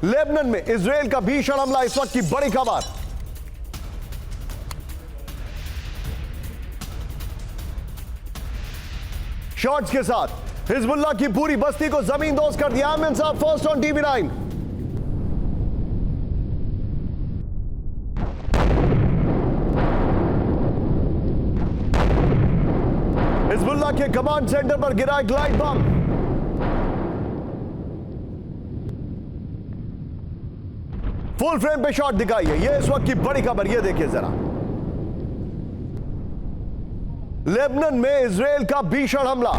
Lebanon में Israel का भीषण हमला, इस वक्त की बड़ी खबर। शॉट्स के साथ हिजबुल्लाह की पूरी बस्ती को जमीन दोज कर दिया। आमिर साहब फर्स्ट ऑन TV9। हिजबुल्लाह के कमांड सेंटर पर गिरा ग्लाइड बम। फुल फ्रेम पे शॉट दिखाई है, ये इस वक्त की बड़ी खबर। ये देखिए जरा, लेबनान में इजराइल का भीषण हमला,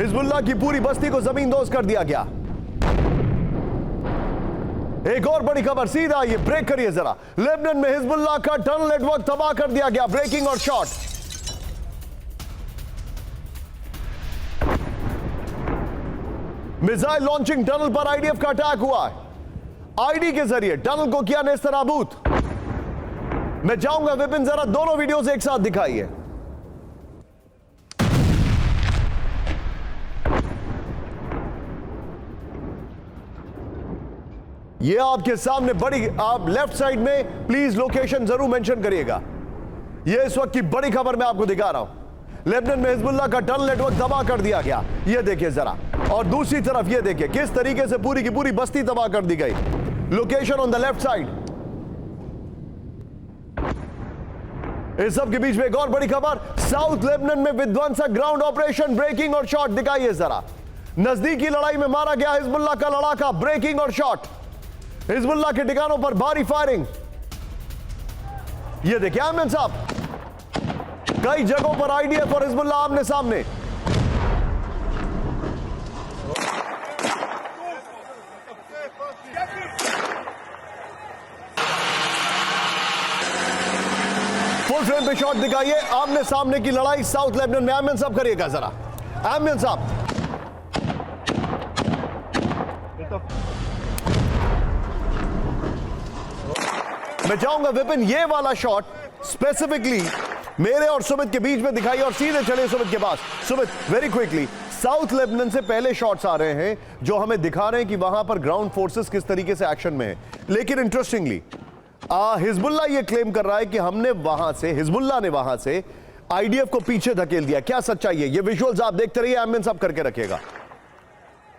हिजबुल्लाह की पूरी बस्ती को जमींदोज कर दिया गया। एक और बड़ी खबर, सीधा ये ब्रेक करिए जरा। लेबनान में हिजबुल्लाह का टनल नेटवर्क तबाह कर दिया गया। ब्रेकिंग और शॉट। मिसाइल लॉन्चिंग टनल पर आईडीएफ का अटैक हुआ है। आईडी के जरिए टनल को किया नेस्तनाबूद। मैं चाहूंगा विपिन जरा दोनों वीडियोस एक साथ दिखाइए। ये आपके सामने बड़ी, आप लेफ्ट साइड में प्लीज लोकेशन जरूर मेंशन करिएगा। ये इस वक्त की बड़ी खबर मैं आपको दिखा रहा हूं। लेबनान में हिजबुल्लाह का टनल नेटवर्क तबाह कर दिया गया। ये देखिए जरा, और दूसरी तरफ ये देखिए किस तरीके से पूरी की पूरी बस्ती तबाह कर दी गई। Location on the left side. इस सब के बीच में एक और बड़ी खबर, साउथ लेबनान में विध्वंसक ग्राउंड ऑपरेशन। ब्रेकिंग और शॉट दिखाइए जरा। नजदीकी लड़ाई में मारा गया हिजबुल्लाह का लड़ाका। ब्रेकिंग और शॉट। हिजबुल्लाह के ठिकानों पर भारी फायरिंग। ये देखिए आमिर साहब, कई जगहों पर आईडीएफ और हिजबुल्लाह आमने सामने। फुल फ्रेम पे शॉट दिखाइए। आमने सामने की लड़ाई साउथ लेबनान में। आमिर साहब करिएगा जरा। आमिर साहब, मैं चाहूंगा विपिन ये वाला शॉट स्पेसिफिकली मेरे और सुमित के बीच में दिखाइए, और सीधे चले सुमित के पास। Sumit very quickly, south Lebanon से पहले शॉट्स आ रहे हैं जो हमें दिखा रहे हैं कि वहां पर ग्राउंड फोर्सेस किस तरीके से एक्शन में है। लेकिन इंटरेस्टिंगली हिजबुल्लाह ये क्लेम कर रहा है कि हमने वहां से, हिजबुल्लाह ने वहां से आईडीएफ को पीछे धकेल दिया। क्या सच्चाई है? ये विजुअल्स आप देखते रहिए, एमएन साहब करके रखिएगा।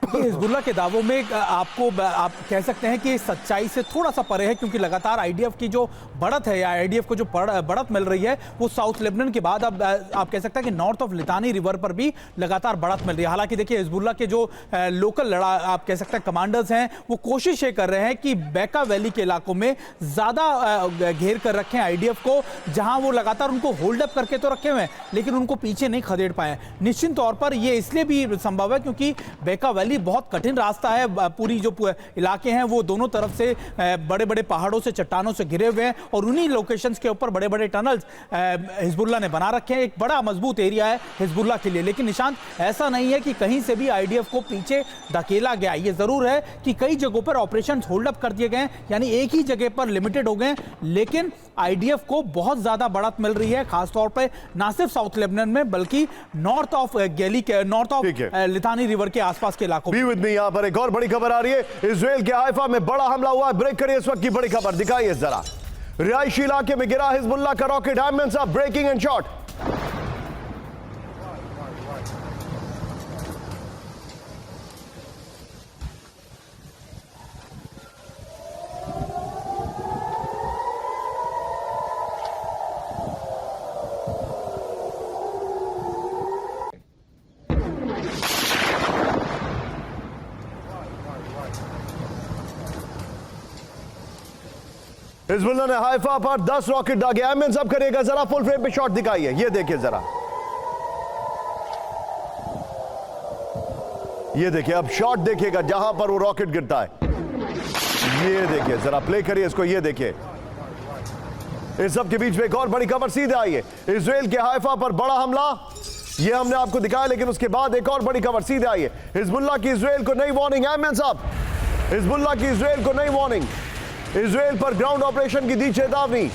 हिजबुल्लाह के दावों में आप कह सकते हैं कि सच्चाई से थोड़ा सा परे है, क्योंकि लगातार आईडीएफ की जो बढ़त है या आईडीएफ को जो बढ़त मिल रही है वो साउथ लेबनान के बाद अब आप कह सकते हैं कि नॉर्थ ऑफ लितानी रिवर पर भी लगातार बढ़त मिल रही है। हालांकि देखिए हिजबुल्लाह के जो लोकल आप कह सकते हैं कमांडर्स हैं वो कोशिश ये कर रहे हैं कि बैका वैली के इलाकों में ज़्यादा घेर कर रखें आईडीएफ को, जहाँ वो लगातार उनको होल्ड अप करके तो रखे हुए हैं लेकिन उनको पीछे नहीं खदेड़ पाए। निश्चित तौर पर ये इसलिए भी संभव है क्योंकि बैका वैली बहुत कठिन रास्ता है। पूरी जो इलाके हैं वो दोनों तरफ से बड़े बड़े पहाड़ों से, चट्टानों से घिरे हुए हैं और उन्हीं लोकेशंस के ऊपर बड़े बड़े टनल्स हिजबुल्लाह ने बना रखे हैं। एक बड़ा मजबूत एरिया है हिजबुल्लाह के लिए। लेकिन निशांत, ऐसा नहीं है कि कहीं से भी आईडीएफ को पीछे धकेला गया। ये जरूर है कि कई जगहों पर ऑपरेशन होल्ड अप कर दिए गए, यानी एक ही जगह पर लिमिटेड हो गए, लेकिन आईडीएफ को बहुत ज्यादा बढ़त मिल रही है, खासतौर पर ना सिर्फ साउथ लेबनान में बल्कि नॉर्थ ऑफ लितानी रिवर के आसपास के इलाकों में। यहां पर एक और बड़ी खबर आ रही है, इजराइल के हाइफा में बड़ा हमला हुआ। ब्रेक करिए इस वक्त की बड़ी खबर, दिखाइए जरा। रिहायशी इलाके में गिरा हिजबुल्लाह का रॉकेट। आमिर साहब ब्रेकिंग एंड शॉट। हिजबुल्लाह ने हाइफा पर 10 रॉकेट दागे। आमिर साहब करिएगा जरा, फुल फ्रेम पे शॉट दिखाइए। ये देखिए जरा, ये देखिए, अब शॉट देखिएगा जहां पर वो रॉकेट गिरता है। ये देखिए जरा, प्ले करिए इसको। ये देखिए, इस सब के बीच में एक और बड़ी खबर सीधे आई है, इजराइल के हाइफा पर बड़ा हमला। ये हमने आपको दिखाया, लेकिन उसके बाद एक और बड़ी खबर सीधे आई है, हिजबुल्लाह की इजराइल को नई वार्निंग। आमिर साहब, हिजबुल्लाह की इजराइल को नई वार्निंग। इजराइल पर ग्राउंड ऑपरेशन की दी चेतावनी।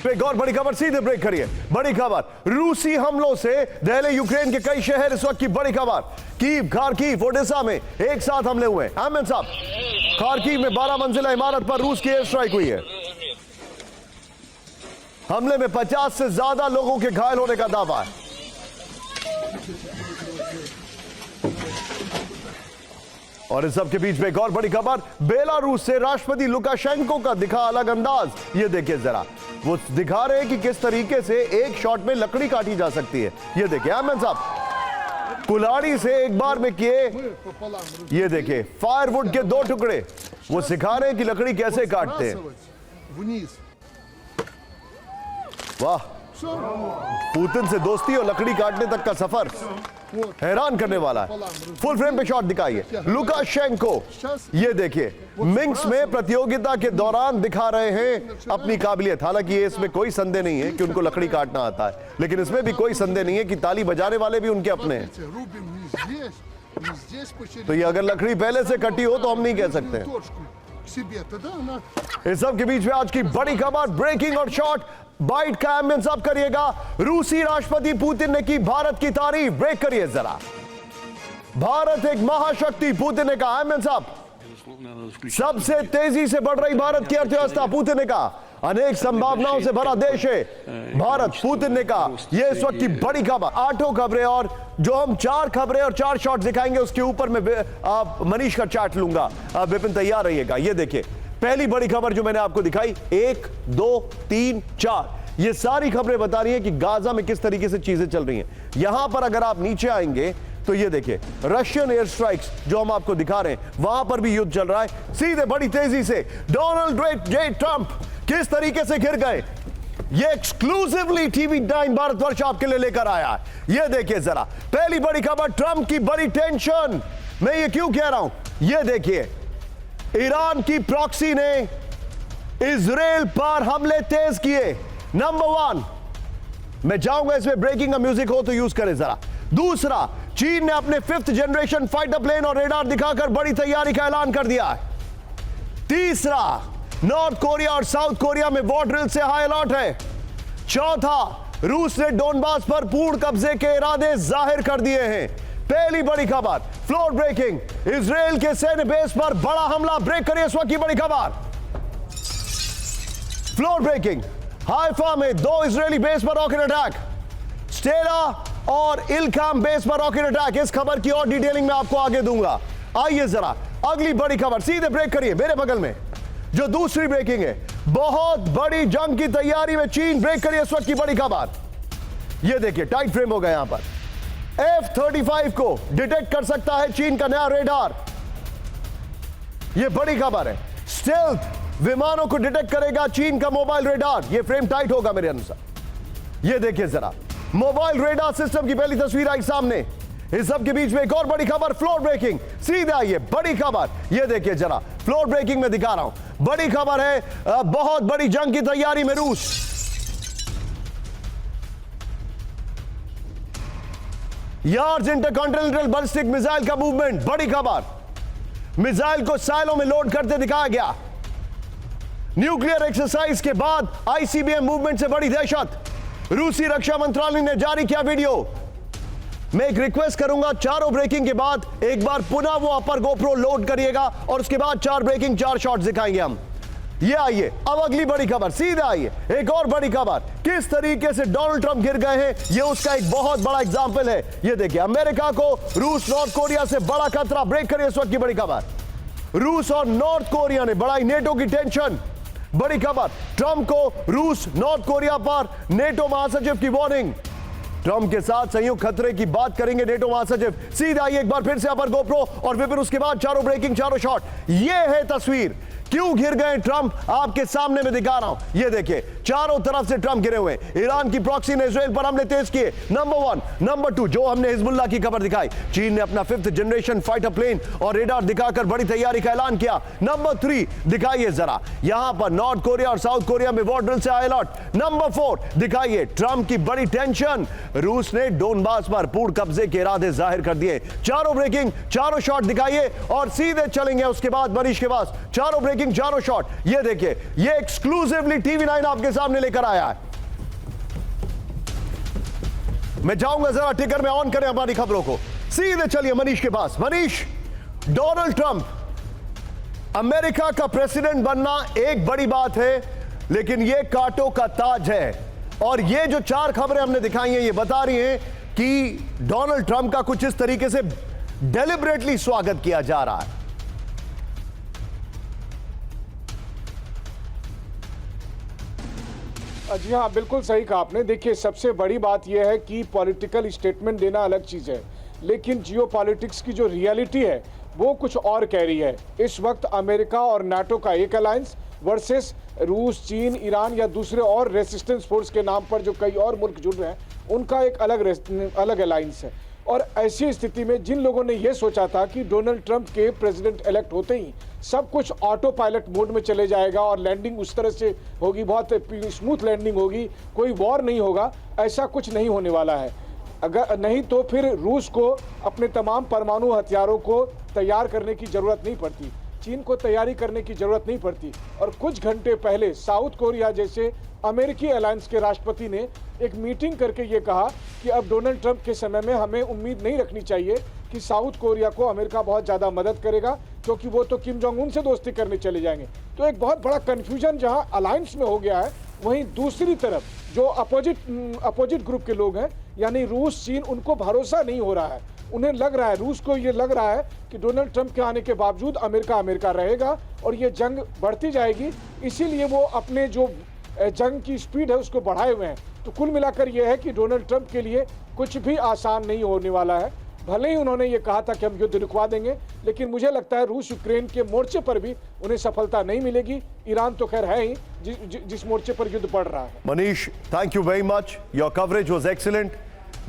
एक और बड़ी खबर, सीधे ब्रेक करिए। बड़ी खबर, रूसी हमलों से दहले यूक्रेन के कई शहर, इस वक्त की बड़ी खबर। कीव, खार्किव, ओडेसा में एक साथ हमले हुए। अहमद साहब, खार्किव में 12 मंजिला इमारत पर रूस की एयर स्ट्राइक हुई है। हमले में 50 से ज्यादा लोगों के घायल होने का दावा है। और इस सब के बीच में एक और बड़ी खबर, बेलारूस से राष्ट्रपति लुकाशेंको का दिखा अलग अंदाज। ये देखिए जरा, वो दिखा रहे हैं कि किस तरीके से एक शॉट में लकड़ी काटी जा सकती है। ये देखिए अहमद साहब, कुल्हाड़ी से एक बार में किए, ये देखिए फायरवुड के 2 टुकड़े, वो सिखा रहे हैं कि लकड़ी कैसे काटते हैं। वाह, पुतिन से दोस्ती और लकड़ी काटने तक का सफर हैरान करने वाला है। फुल फ्रेम पे शॉट दिखाइए लुकाशेंको। ये देखिए मिंस्क में प्रतियोगिता के दौरान दिखा रहे हैं अपनी काबिलियत। हालांकि ये इसमें कोई संदेह नहीं है कि उनको लकड़ी काटना आता है, लेकिन इसमें भी कोई संदेह नहीं है कि ताली बजाने वाले भी उनके अपने हैं। तो ये अगर लकड़ी पहले से कटी हो तो हम नहीं कह सकते। इस सब के बीच में आज की बड़ी खबर, ब्रेकिंग और शॉर्ट बाइट का एम्बियंस अप करिएगा। रूसी राष्ट्रपति पुतिन ने की भारत की तारीफ। ब्रेक करिए जरा। भारत एक महाशक्ति, पुतिन ने कहा। Ambience up. सबसे तेजी से बढ़ रही भारत की अर्थव्यवस्था, पुतिन ने कहा। अनेक संभावनाओं से भरा देश है भारत, पुतिन ने कहा। यह इस वक्त की बड़ी खबर। 8 खबरें और जो हम 4 खबरें और 4 शॉट दिखाएंगे उसके ऊपर मैं मनीष का चार्ट लूंगा। विपिन तैयार रहिएगा। ये देखिए पहली बड़ी खबर जो मैंने आपको दिखाई, 1 2 3 4, ये सारी खबरें बता रही है कि गाजा में किस तरीके से चीजें चल रही हैं। यहां पर अगर आप नीचे आएंगे तो ये देखिए रशियन एयर स्ट्राइक्स जो हम आपको दिखा रहे हैं, वहां पर भी युद्ध चल रहा है। सीधे बड़ी तेजी से डोनाल्ड जे ट्रंप किस तरीके से घिर गए, ये एक्सक्लूसिवली TV9 भारतवर्ष आपके लिए लेकर आया है। ये देखिए जरा पहली बड़ी खबर, ट्रंप की बड़ी टेंशन। मैं ये क्यों कह रहा हूं, ये देखिए ईरान की प्रॉक्सी ने इजराइल पर हमले तेज किए। नंबर 1, मैं चाहूंगा इसमें ब्रेकिंग का म्यूजिक हो तो यूज करें जरा। दूसरा, चीन ने अपने 5th जनरेशन फाइटर प्लेन और रेडार दिखाकर बड़ी तैयारी का ऐलान कर दिया है। तीसरा, नॉर्थ कोरिया और साउथ कोरिया में वॉर ड्रिल से हाई अलर्ट है। चौथा, रूस ने डोनबास पर पूर्ण कब्जे के इरादे जाहिर कर दिए हैं। पहली बड़ी खबर, फ्लोर ब्रेकिंग, इजराइल के सैन्य बेस पर बड़ा हमला। ब्रेक करिए इस वक्त की बड़ी खबर, फ्लोर ब्रेकिंग। हाइफा में 2 इजरायली बेस पर रॉकेट अटैक, स्टेला और इल्काम बेस पर रॉकेट अटैक। इस खबर की और डिटेलिंग मैं आपको आगे दूंगा। आइए जरा अगली बड़ी खबर, सीधे ब्रेक करिए मेरे बगल में जो दूसरी ब्रेकिंग है, बहुत बड़ी जंग की तैयारी में चीन। ब्रेक करिए इस वक्त की बड़ी खबर। यह देखिए टाइट फ्रेम हो गया यहां पर। F-35 को डिटेक्ट कर सकता है चीन का नया रेडार। यह बड़ी खबर है। स्टेल्थ विमानों को डिटेक्ट करेगा चीन का मोबाइल रेडार। यह फ्रेम टाइट होगा मेरे अनुसार। यह देखिए जरा मोबाइल रेडार सिस्टम की पहली तस्वीर आई सामने। इस सब के बीच में एक और बड़ी खबर, फ्लोर ब्रेकिंग। सीधे आइए बड़ी खबर, यह देखिए जरा फ्लोर ब्रेकिंग में दिखा रहा हूं। बड़ी खबर है, बहुत बड़ी जंग की तैयारी में रूस। यार्ड्स इंटरकॉन्टिनेंटल बैलिस्टिक मिसाइल का मूवमेंट। बड़ी खबर, मिसाइल को साइलों में लोड करते दिखाया गया। न्यूक्लियर एक्सरसाइज के बाद ICBM मूवमेंट से बड़ी दहशत। रूसी रक्षा मंत्रालय ने जारी किया वीडियो। मैं एक रिक्वेस्ट करूंगा, चारों ब्रेकिंग के बाद एक बार पुनः वो अपर गोप्रो लोड करिएगा और उसके बाद 4 ब्रेकिंग 4 शॉट्स दिखाएंगे हम। ये आइए अब अगली बड़ी खबर, सीधे आइए एक और बड़ी खबर। किस तरीके से डोनाल्ड ट्रंप गिर गए हैं, ये उसका एक बहुत बड़ा एग्जांपल है। ये देखिए अमेरिका को रूस नॉर्थ कोरिया से बड़ा खतरा। ब्रेक करिए इस वक्त की बड़ी खबर। रूस और नॉर्थ कोरिया ने बढ़ाई नेटो की टेंशन। बड़ी खबर, ट्रंप को रूस नॉर्थ कोरिया पर नेटो महासचिव की वार्निंग। ट्रंप के साथ संयुक्त खतरे की बात करेंगे नेटो महासचिव। सीधे आइए एक बार फिर से अपर गोप्रो और फिर उसके बाद चारों ब्रेकिंग 4 शॉट। यह है तस्वीर, क्यों घिर गए ट्रंप, आपके सामने में दिखा रहा हूं। ये देखिए चारों तरफ से ट्रंप घिरे हुए। ईरान की प्रॉक्सी ने इजराइल पर हमले तेज किए। नंबर 1, नंबर 2 जो हमने हिजबुल्लाह की खबर दिखाई, चीन ने अपना 5th जनरेशन फाइटर प्लेन और रेडार दिखाकर बड़ी तैयारी का ऐलान किया। नंबर 3 दिखाइए जरा, यहां पर नॉर्थ कोरिया और साउथ कोरिया में वॉर ड्रिल से हाई अलर्ट। नंबर 4 दिखाइए ट्रंप की बड़ी टेंशन, रूस ने डोनबास पर पूर्ण कब्जे के इरादे जाहिर कर दिए। चारों ब्रेकिंग 4 शॉट दिखाइए और सीधे चलेंगे उसके बाद मनीष के पास। चारों ब्रेकिंग चारों शॉट। ये देखिए, ये एक्सक्लूसिवली TV9 आपके सामने लेकर आया है। मैं जाऊंगा जरा टिकर में ऑन करें हमारी खबरों को। सीधे चलिए मनीष के पास। मनीष, डोनाल्ड ट्रंप अमेरिका का प्रेसिडेंट बनना एक बड़ी बात है, लेकिन यह कांटों का ताज है। और ये जो 4 खबरें हमने दिखाई हैं, ये बता रही हैं कि डोनाल्ड ट्रंप का कुछ इस तरीके से डेलिबरेटली स्वागत किया जा रहा है। जी हाँ, बिल्कुल सही कहा आपने। देखिए, सबसे बड़ी बात यह है कि पॉलिटिकल स्टेटमेंट देना अलग चीज़ है, लेकिन जियो पॉलिटिक्स की जो रियलिटी है वो कुछ और कह रही है। इस वक्त अमेरिका और नाटो का एक अलायंस वर्सेस रूस, चीन, ईरान या दूसरे और रेसिस्टेंस फोर्स के नाम पर जो कई और मुल्क जुड़ रहे हैं, उनका एक अलग अलायंस है। और ऐसी स्थिति में जिन लोगों ने यह सोचा था कि डोनाल्ड ट्रंप के प्रेसिडेंट इलेक्ट होते ही सब कुछ ऑटो पायलट मोड में चले जाएगा और लैंडिंग उस तरह से होगी, बहुत स्मूथ लैंडिंग होगी, कोई वॉर नहीं होगा, ऐसा कुछ नहीं होने वाला है। अगर नहीं तो फिर रूस को अपने तमाम परमाणु हथियारों को तैयार करने की जरूरत नहीं पड़ती, चीन को तैयारी करने की जरूरत नहीं पड़ती। और कुछ घंटे पहले साउथ कोरिया जैसे अमेरिकी अलायंस के राष्ट्रपति ने एक मीटिंग करके ये कहा कि अब डोनाल्ड ट्रंप के समय में हमें उम्मीद नहीं रखनी चाहिए कि साउथ कोरिया को अमेरिका बहुत ज़्यादा मदद करेगा, क्योंकि वो तो किम जोंग उन से दोस्ती करने चले जाएंगे। तो एक बहुत बड़ा कन्फ्यूजन जहां अलायंस में हो गया है, वहीं दूसरी तरफ जो अपोजिट ग्रुप के लोग हैं, यानी रूस, चीन, उनको भरोसा नहीं हो रहा है। उन्हें लग रहा है, रूस को ये लग रहा है कि डोनाल्ड ट्रंप के आने के बावजूद अमेरिका रहेगा और ये जंग बढ़ती जाएगी। इसीलिए वो अपने जो जंग की स्पीड है उसको बढ़ाए हुए हैं। तो कुल मिलाकर यह है कि डोनाल्ड ट्रंप के लिए कुछ भी आसान नहीं होने वाला है। भले ही उन्होंने ये कहा था कि हम युद्ध रुकवा देंगे, लेकिन मुझे लगता है रूस यूक्रेन के मोर्चे पर भी उन्हें सफलता नहीं मिलेगी। ईरान तो खैर है ही जिस मोर्चे पर युद्ध पड़ रहा है। Manish, thank you very much. Your coverage was excellent,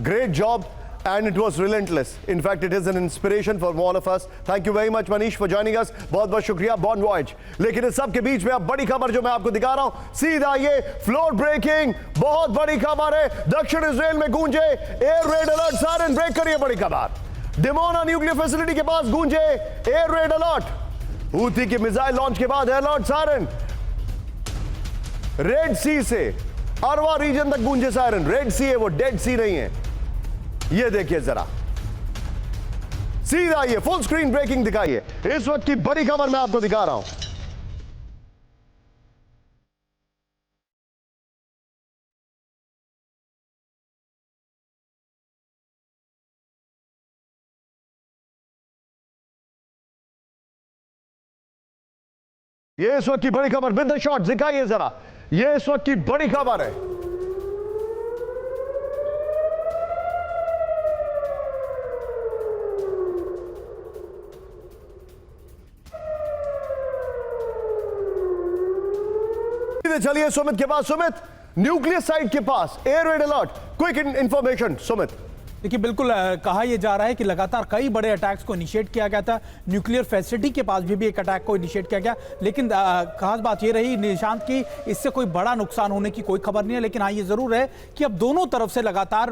great job, and it was relentless. In fact, it is an inspiration for all of us. Thank you very much, Manish, for joining us. बहुत बहुत शुक्रिया, bon voyage. लेकिन इस सब के बीच में अब बड़ी खबर जो मैं आपको दिखा रहा हूं, सीधा ये फ्लोर ब्रेकिंग बहुत बड़ी खबर है। दक्षिण इजराइल में गूंजे air raid alert, siren break करिए। बड़ी खबर, डिमोना न्यूक्लियर फैसिलिटी के पास गूंजे एयर रेड अलर्ट। हूथी के मिसाइल लॉन्च के बाद अलर्ट सायरन। रेड सी से अरवा रीजन तक गूंजे सायरन। रेड सी है वो, डेड सी नहीं है। ये देखिए जरा, सीधा ये फुल स्क्रीन ब्रेकिंग दिखाइए। इस वक्त की बड़ी खबर मैं आपको दिखा रहा हूं। ये इस वक्त की बड़ी खबर, विद द शॉट दिखाइए जरा। ये इस वक्त की बड़ी खबर है। चलिए सुमित के पास। सुमित, न्यूक्लियर साइट के पास air raid alert, quick information Sumit. देखिए, बिल्कुल कहा यह जा रहा है कि लगातार कई बड़े अटैक्स को इनिशिएट किया गया था। न्यूक्लियर फैसिलिटी के पास भी एक अटैक को इनिशिएट किया गया, लेकिन खास बात यह रही निशांत की इससे कोई बड़ा नुकसान होने की कोई खबर नहीं है। लेकिन हाँ, ये जरूर है कि अब दोनों तरफ से लगातार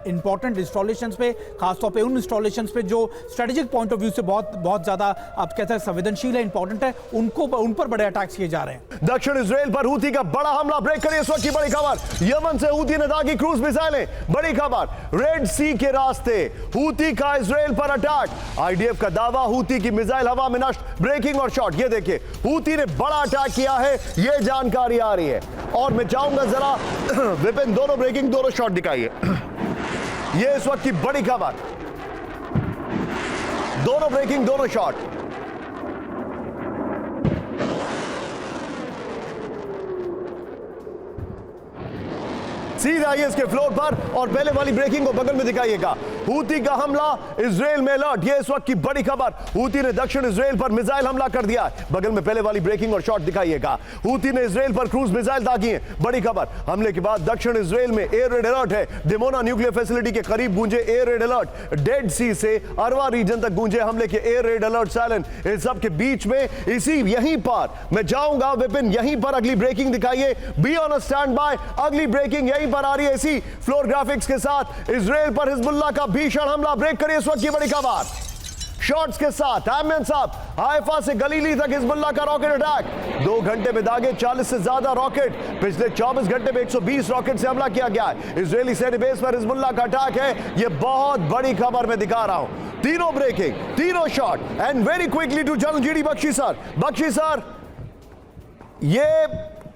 इंपॉर्टेंट इंस्टॉलेशंस पे, खासतौर पे उन इंस्टॉलेशंस पे जो स्ट्रेटेजिक पॉइंट ऑफ व्यू से बहुत ज्यादा आप कहते हैं संवेदनशील है, इंपॉर्टेंट है, उन पर बड़े अटैक्स किए जा रहे हैं। दक्षिण इजराइल पर हूथी का बड़ा हमला, ब्रेक करिए। इस वक्त की बड़ी खबर, यमन से हूथी ने दागी क्रूज मिसाइलें। बड़ी खबर, रेड सी के रास्ते हूथी का इजराइल पर अटैक। आईडीएफ का दावा, हूथी की मिसाइल हवा में नष्ट, ब्रेकिंग और शॉट। ये देखिए, हूथी ने बड़ा अटैक किया है, ये जानकारी आ रही है। और मैं चाहूंगा जरा विपिन, दोनों ब्रेकिंग दोनों शॉट दिखाइए। ये इस वक्त की बड़ी खबर, दोनों ब्रेकिंग दोनों शॉट। सीधा आइए इसके फ्लोर पर और पहले वाली ब्रेकिंग को बगल में दिखाइएगा। हूथी का हमला, इजराइल में अलर्ट। ये इस वक्त की बड़ी खबर, हूथी ने दक्षिण इजराइल पर मिसाइल हमला कर दिया। बगल में पहले वाली ब्रेकिंग और शॉट दिखाइएगा। हूथी ने इजराइल पर क्रूज मिसाइल दागी है। बड़ी खबर, हमले के बाद दक्षिण इजराइल में एयर रेड अलर्ट है। डिमोना न्यूक्लियर फैसिलिटी के करीब गूंजे एयर रेड अलर्ट। डेड सी से अरवा रीजन तक गूंजे हमले के एयर रेड अलर्ट सायरन। इस सब के बीच में यहीं पर मैं जाऊंगा विपिन, यहीं पर अगली ब्रेकिंग दिखाइए। Be on a stand by, अगली ब्रेकिंग यहीं पर आ रही है इसी फ्लोर ग्राफिक्स के साथ। इजराइल पर हिजबुल्लाह का भीषण हमला, ब्रेक करिए इस वक्त की बड़ी खबर। शॉट्स के साथ आमिन साहब, हाइफा से गलीली तक हिजबुल्लाह का रॉकेट अटैक। 2 घंटे में दागे 40 से ज्यादा रॉकेट। पिछले 24 घंटे में 120 रॉकेट से हमला किया गया है। इजरायली सैन्य बेस पर हिजबुल्लाह का अटैक है। यह बहुत बड़ी खबर मैं दिखा रहा हूं। तीनों ब्रेकिंग, तीनों short and very quickly to general GD Bakshi sir. Bakshi sir, ये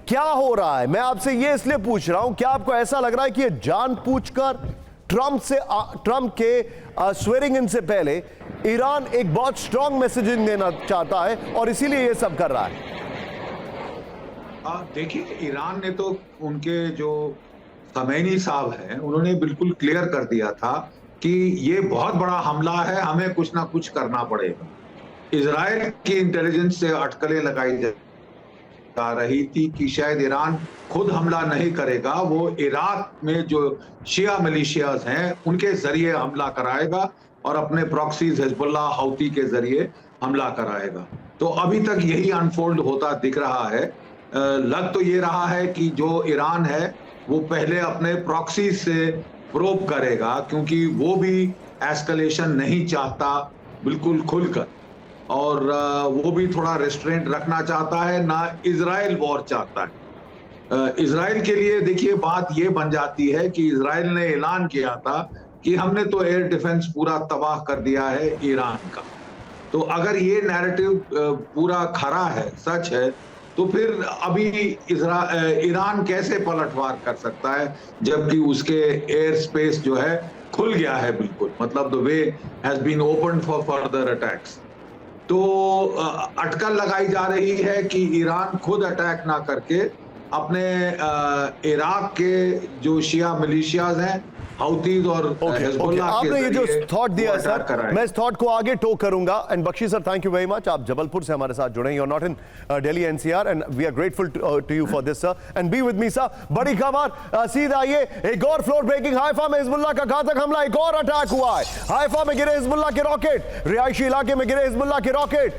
क्या हो रहा है? मैं आपसे ये इसलिए पूछ रहा हूं, क्या आपको ऐसा लग रहा है कि ये जानबूझकर ट्रंप के स्वेरिंग इन से पहले ईरान एक बहुत स्ट्रॉन्ग मैसेजिंग देना चाहता है और इसीलिए ये सब कर रहा है? देखिए, ईरान ने तो उनके जो खमैनी साहब हैं, उन्होंने बिल्कुल क्लियर कर दिया था कि ये बहुत बड़ा हमला है, हमें कुछ ना कुछ करना पड़ेगा। इजराइल की इंटेलिजेंस से अटकलें लगाई जा रही थी कि शायद ईरान खुद हमला नहीं करेगा, वो इराक में जो शिया मिलिशियाज हैं उनके जरिए हमला कराएगा और अपने प्रॉक्सीज हिजबुल्लाह हौती के जरिए हमला कराएगा। तो अभी तक यही अनफोल्ड होता दिख रहा है। लग तो ये रहा है कि जो ईरान है वो पहले अपने प्रॉक्सी से प्रोब करेगा, क्योंकि वो भी एस्केलेशन नहीं चाहता बिल्कुल खुलकर, और वो भी थोड़ा रेस्ट्रेंट रखना चाहता है, ना इजराइल वॉर चाहता है। इजराइल के लिए देखिए बात ये बन जाती है कि इजराइल ने ऐलान किया था कि हमने तो एयर डिफेंस पूरा तबाह कर दिया है ईरान का। तो अगर ये नैरेटिव पूरा खरा है, सच है, तो फिर अभी ईरान कैसे पलटवार कर सकता है जबकि उसके एयर स्पेस जो है खुल गया है बिल्कुल, मतलब the way has been open for further attacks. तो अटकल लगाई जा रही है कि ईरान खुद अटैक ना करके अपने इराक के जो शिया मिलिशियाज हैं, हौतीज और हिजबुल्लाह के आपने ये जो थॉट दिया है सर, मैं इस थॉट को आगे टो करूंगा। And Bakshi sir, thank you very much, आप जबलपुर से हमारे साथ जुड़े हैं। You are not in Delhi NCR and we are grateful to you for this sir, and be with me sir. बड़ी खबर सीधा ये, एक और फ्लोर ब्रेकिंग, हाइफा में हिजबुल्लाह का घातक हमला, एक और अटैक हुआ है। हाइफा में गिरे हिजबुल्लाह के रॉकेट, रिहायशी इलाके में गिरे हिजबुल्लाह के रॉकेट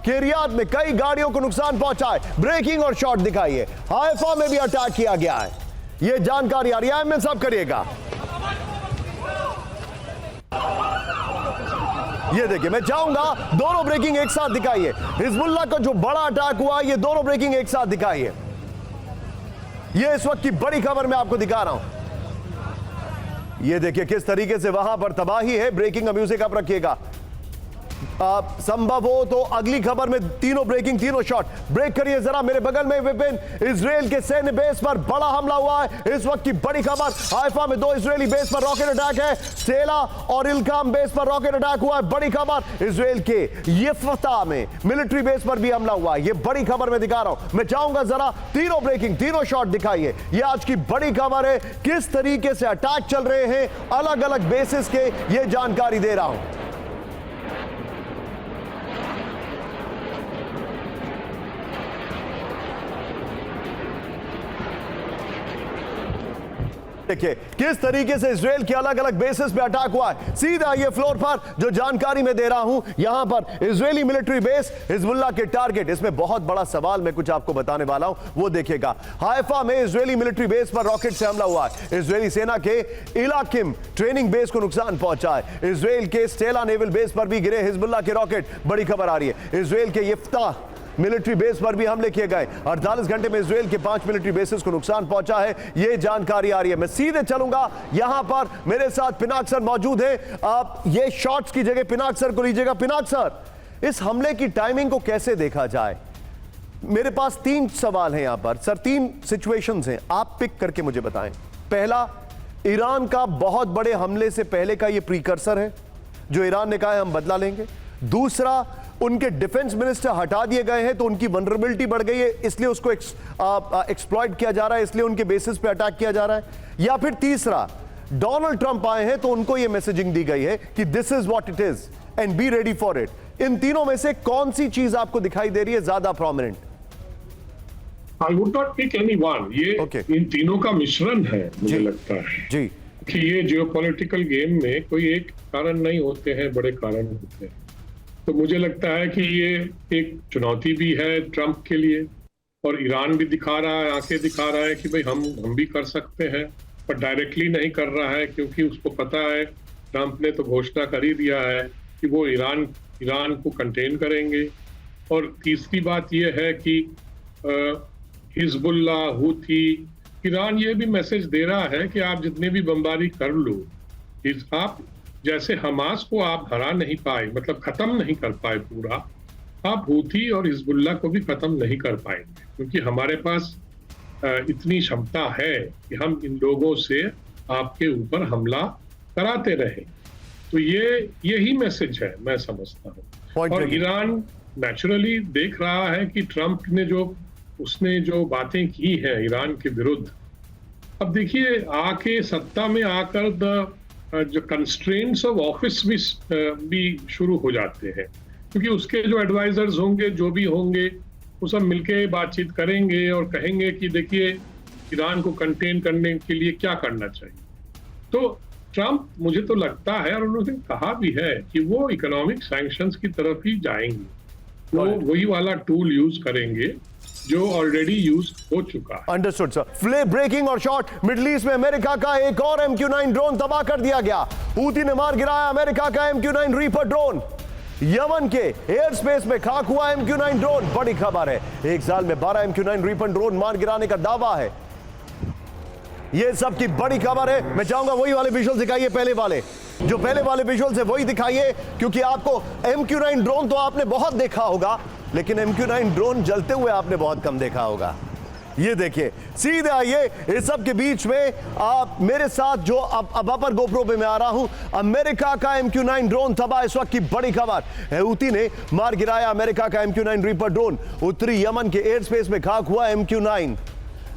के रियाद में कई गाड़ियों को नुकसान पहुंचा है। ब्रेकिंग और शॉट दिखाइए, हाइफा में भी अटैक किया गया है। ये जानकारी आ रही है, मैं सब करिएगा। ये देखिए, मैं चाहूंगा दोनों ब्रेकिंग एक साथ दिखाइए। हिजबुल्लाह का जो बड़ा अटैक हुआ, ये दोनों ब्रेकिंग एक साथ दिखाइए। ये इस वक्त की बड़ी खबर मैं आपको दिखा रहा हूं। ये देखिए किस तरीके से वहां पर तबाही है। ब्रेकिंग म्यूजिक आप रखिएगा, संभव हो तो अगली खबर में तीनों ब्रेकिंग, तीनों शॉट। ब्रेक करिए जरा, मेरे बगल में विपिन, इजराइल के सैन्य बेस पर बड़ा हमला हुआ है। इस वक्त की बड़ी खबर, हाइफा में 2 इजरायली बेस पर रॉकेट अटैक है। सेला और इल्काम बेस पर रॉकेट अटैक हुआ है। बड़ी खबर, इजराइल के यफ्ता में मिलिट्री बेस पर भी हमला हुआ है। ये बड़ी खबर मैं दिखा रहा हूं। मैं चाहूंगा जरा तीनों ब्रेकिंग, तीनों शॉट दिखाइए। ये आज की बड़ी खबर है, किस तरीके से अटैक चल रहे हैं अलग अलग बेसिस के, ये जानकारी दे रहा हूं। देखिए किस तरीके से इजराइल के अलग अलग बेसिस पे अटैक हुआ है। सीधा ये फ्लोर पर जो जानकारी मैं दे रहा हूं, यहां पर इजरायली मिलिट्री बेस, हिजबुल्लाह के टारगेट। इसमें बहुत बड़ा सवाल मैं कुछ आपको बताने वाला हूं, वो देखिएगा। हाइफा में इजरायली मिलिट्री बेस पर रॉकेट से हमला हुआ है। इजरायली सेना के इलाकिम ट्रेनिंग बेस को नुकसान पहुंचा है। इजराइल के स्टेला नेवल बेस पर भी गिरे हिजबुल्लाह के रॉकेट। बड़ी खबर आ रही है, इजराइल के यफ्ता मिलिट्री बेस पर भी हमले किए गए। 48 घंटे में इजराइल के 5 मिलिट्री बेसिस को नुकसान पहुंचा है, यह जानकारी आ रही है। मैं सीधे चलूंगा, यहां पर मेरे साथ पिनाक सर मौजूद हैं। आप ये शॉट्स की जगह पिनाक सर को लीजिएगा। पिनाक सर, इस हमले की टाइमिंग को कैसे देखा जाए? मेरे पास 3 सवाल हैं यहां पर सर, 3 सिचुएशंस हैं, आप पिक करके मुझे बताएं। पहला, ईरान का बहुत बड़े हमले से पहले का यह प्रीकर्सर है जो ईरान ने कहा है हम बदला लेंगे। दूसरा, उनके डिफेंस मिनिस्टर हटा दिए गए हैं तो उनकी वनरेबिलिटी बढ़ गई है, इसलिए उसको एक्सप्लॉइट किया जा रहा है, इसलिए उनके बेसिस पे अटैक किया जा रहा है। या फिर तीसरा, डोनाल्ड ट्रंप आए हैं तो उनको यह मैसेजिंग दी गई है कि this is what it is and be ready for it. इन तीनों में से कौन सी चीज आपको दिखाई दे रही है ज्यादा prominent? I would not pick any one. ये इन तीनों का मिश्रण है, मुझे लगता है जी कि ये जियोपॉलिटिकल गेम में कोई एक कारण नहीं होते हैं, बड़े कारण होते हैं। तो मुझे लगता है कि ये एक चुनौती भी है ट्रंप के लिए, और ईरान भी दिखा रहा है, आंखें दिखा रहा है कि भाई हम भी कर सकते हैं, पर डायरेक्टली नहीं कर रहा है क्योंकि उसको पता है, ट्रंप ने तो घोषणा कर ही दिया है कि वो ईरान को कंटेन करेंगे। और तीसरी बात यह है कि हिजबुल्ला, हूथी, ईरान ये भी मैसेज दे रहा है कि आप जितने भी बमबारी कर लो, आप जैसे हमास को आप हरा नहीं पाए, मतलब खत्म नहीं कर पाए पूरा, आप हूथी और हिजबुल्ला को भी खत्म नहीं कर पाएंगे, क्योंकि हमारे पास इतनी क्षमता है कि हम इन लोगों से आपके ऊपर हमला कराते रहे। तो यही मैसेज है, मैं समझता हूँ। और ईरान नेचुरली देख रहा है कि ट्रंप ने उसने जो बातें की हैं ईरान के विरुद्ध, अब देखिए आके सत्ता में आकर जो कंस्ट्रेंट्स ऑफ ऑफिस भी शुरू हो जाते हैं, क्योंकि उसके जो एडवाइजर्स होंगे, जो भी होंगे, वो सब मिलके बातचीत करेंगे और कहेंगे कि देखिए ईरान को कंटेन करने के लिए क्या करना चाहिए। तो ट्रंप, मुझे तो लगता है, और उन्होंने कहा भी है कि वो इकोनॉमिक सैंक्शंस की तरफ ही जाएंगे, वो वही वाला टूल यूज करेंगे जो ऑलरेडी यूज हो चुका है। Understood sir. फ्ले ब्रेकिंग और शॉट, मिडिल ईस्ट में अमेरिका का एक और MQ-9 ड्रोन तबाह कर दिया गया। हूथी ने मार गिराया अमेरिका का MQ-9 रीपर ड्रोन। यमन के एयर स्पेस में खाक हुआ MQ-9 ड्रोन। बड़ी खबर है, एक साल में 12 MQ-9 रीपर ड्रोन मार गिराने का दावा है। ये सब की बड़ी खबर है। मैं चाहूंगा वही वाले विजुअल दिखाइए, पहले वाले विजुअल से वही दिखाइए, क्योंकि आपको MQ-9 ड्रोन तो आपने बहुत देखा होगा, लेकिन MQ-9 ड्रोन जलते हुए आपने बहुत कम देखा होगा। ये देखिए, सीधे आइए, इस सब के बीच में आप मेरे साथ जो अब अपर गोप्रो पे मैं आ रहा हूं, अमेरिका का MQ-9 ड्रोन तबाह। इस वक्त की बड़ी खबर, हूथी ने मार गिराया अमेरिका का MQ-9 रीपर ड्रोन। उत्तरी यमन के एयर स्पेस में खाक हुआ MQ-9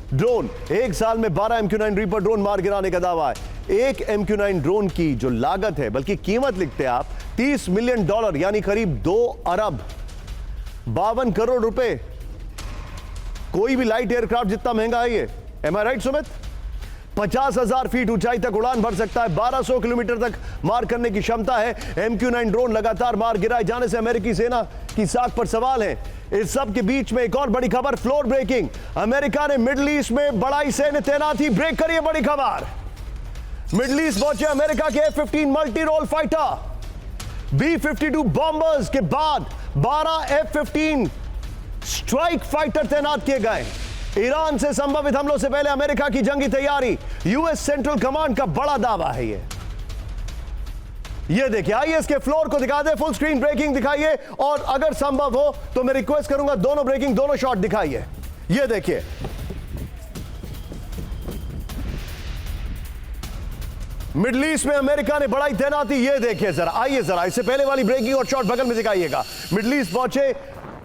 ड्रोन। एक साल में 12 MQ-9 रीपर ड्रोन मार गिराने का दावा है। एक MQ-9 ड्रोन की जो लागत है, बल्कि कीमत लिखते हैं आप, $30 मिलियन, यानी करीब 2 अरब 52 करोड़ रुपए। कोई भी लाइट एयरक्राफ्ट जितना महंगा है ये। एम आई राइट सुमित? 50,000 फीट ऊंचाई तक उड़ान भर सकता है, 1200 किलोमीटर तक मार करने की क्षमता है। MQ-9 ड्रोन लगातार मार गिराए जाने से अमेरिकी सेना की साख पर सवाल है। इस सब के बीच में एक और बड़ी खबर, फ्लोर ब्रेकिंग। अमेरिका ने मिडिल ईस्ट में बड़ाई सैन्य तैनाती ब्रेक करी है। बड़ी खबर, मिडिल ईस्ट पहुंचे अमेरिका के F-15 multi role fighter. B-52 bombers के बाद 12 F-15 स्ट्राइक फाइटर तैनात किए गए। ईरान से संभावित हमलों से पहले अमेरिका की जंगी तैयारी, यूएस सेंट्रल कमांड का बड़ा दावा है ये देखिए। आइए इसके फ्लोर को दिखा दे, फुल स्क्रीन ब्रेकिंग दिखाइए, और अगर संभव हो तो मैं रिक्वेस्ट करूंगा दोनों ब्रेकिंग, दोनों शॉट दिखाइए। ये देखिए, मिडिल ईस्ट में अमेरिका ने बढ़ाई तैनाती। ये देखिए जरा, आइए जरा, इससे पहले वाली ब्रेकिंग और शॉट बगल में दिखाइएगा। मिडिल ईस्ट पहुंचे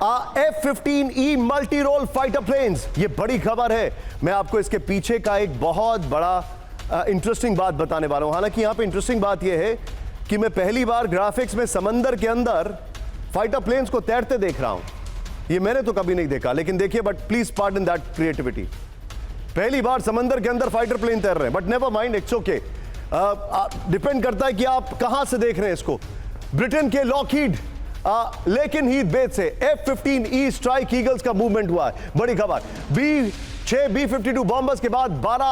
F-15E multi role fighter planes. ये बड़ी खबर है। मैं आपको इसके पीछे का एक बहुत बड़ा इंटरेस्टिंग बात बताने वाला हूं। हालांकि यहां पे इंटरेस्टिंग बात यह है कि मैं पहली बार ग्राफिक्स में समंदर के अंदर फाइटर प्लेन्स को तैरते देख रहा हूं। ये मैंने तो कभी नहीं देखा, लेकिन देखिए, but please pardon that creativity. पहली बार समंदर के अंदर फाइटर प्लेन तैर रहे हैं, but never mind, it's okay. Depend करता है कि आप कहां से देख रहे हैं इसको। ब्रिटेन के लॉकहीड लेकिन हीथ बेस से F-15E स्ट्राइक ईगल्स का मूवमेंट हुआ है। बड़ी खबर, B-6 B-52 बॉम्बर्स के बाद 12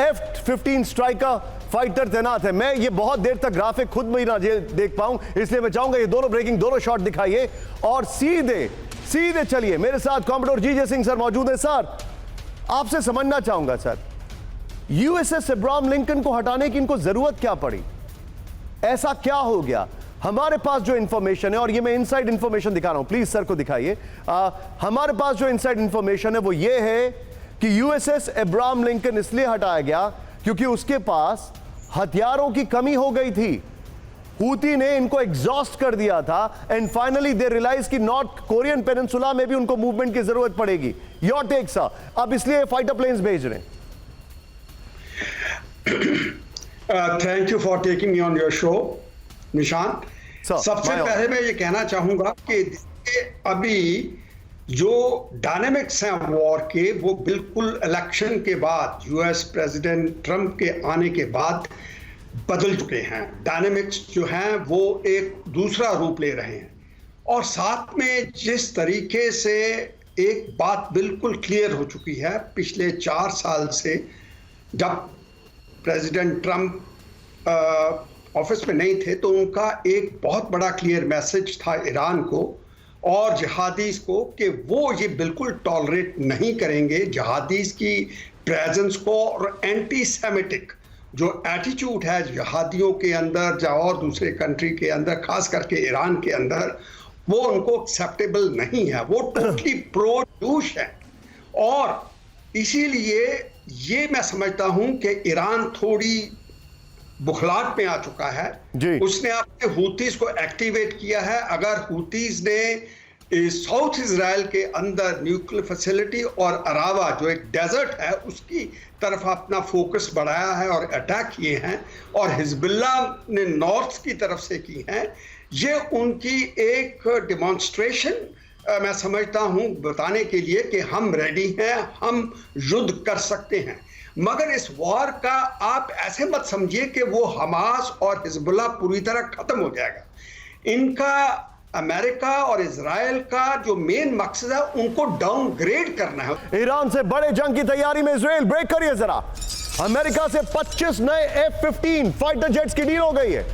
F-15 स्ट्राइकर फाइटर तैनात है। मैं ये बहुत देर तक ग्राफिक खुद में ही ना देख पाऊं, इसलिए मैं चाहूंगा ये दोनों ब्रेकिंग, दोनों शॉट दिखाइए, और सीधे चलिए। मेरे साथ कॉमोडोर जी जे सिंह सर मौजूद है। सर, आपसे समझना चाहूंगा सर, USS अब्राहम लिंकन को हटाने की इनको जरूरत क्या पड़ी? ऐसा क्या हो गया? हमारे पास जो इंफॉर्मेशन है, और ये मैं इनसाइड इंफॉर्मेशन दिखा रहा हूं, प्लीज सर को दिखाइए। हमारे पास जो इनसाइड इंफॉर्मेशन है वो ये है कि USS अब्राहम लिंकन इसलिए हटाया गया क्योंकि उसके पास हथियारों की कमी हो गई थी। हूथी ने इनको एग्जॉस्ट कर दिया था, एंड फाइनली दे रियलाइज कि नॉर्थ कोरियन पेनिनसुला में भी उनको मूवमेंट की जरूरत पड़ेगी। योर टेक सर, अब इसलिए फाइटर प्लेन्स भेज रहे हैं। Thank you for taking me on your show निशान। सबसे पहले मैं ये कहना चाहूंगा कि अभी जो डायनेमिक्स हैं वॉर के, वो बिल्कुल इलेक्शन के बाद, यूएस प्रेसिडेंट ट्रंप के आने के बाद बदल चुके हैं। डायनेमिक्स जो हैं वो एक दूसरा रूप ले रहे हैं, और साथ में जिस तरीके से एक बात बिल्कुल क्लियर हो चुकी है पिछले 4 साल से, जब प्रेसिडेंट ट्रंप ऑफिस में नहीं थे, तो उनका एक बहुत बड़ा क्लियर मैसेज था ईरान को और जिहादीज को कि वो ये बिल्कुल टॉलरेट नहीं करेंगे जिहादीज की प्रेजेंस को, और एंटी सेमिटिक जो एटीट्यूड है जिहादियों के अंदर या और दूसरे कंट्री के अंदर, खास करके ईरान के अंदर, वो उनको एक्सेप्टेबल नहीं है। वो टोटली प्रो जूश है और इसीलिए ये मैं समझता हूं कि ईरान थोड़ी बुखलाहट में आ चुका है जी। उसने अपने हूतीज को एक्टिवेट किया है। अगर हूतीज ने साउथ इजराइल के अंदर न्यूक्लियर फैसिलिटी और अरावा जो एक डेजर्ट है उसकी तरफ अपना फोकस बढ़ाया है और अटैक किए हैं, और हिजबुल्लाह ने नॉर्थ की तरफ से की हैं, ये उनकी एक डिमॉन्स्ट्रेशन मैं समझता हूं बताने के लिए कि हम रेडी हैं, हम युद्ध कर सकते हैं। मगर इस वॉर का आप ऐसे मत समझिए कि वो हमास और हिजबुल्लाह पूरी तरह खत्म हो जाएगा। इनका अमेरिका और इजराइल का जो मेन मकसद है उनको डाउनग्रेड करना है। ईरान से बड़े जंग की तैयारी में इजराइल, ब्रेक करिए जरा। अमेरिका से 25 नए F-15 फाइटर जेट्स की डील हो गई है।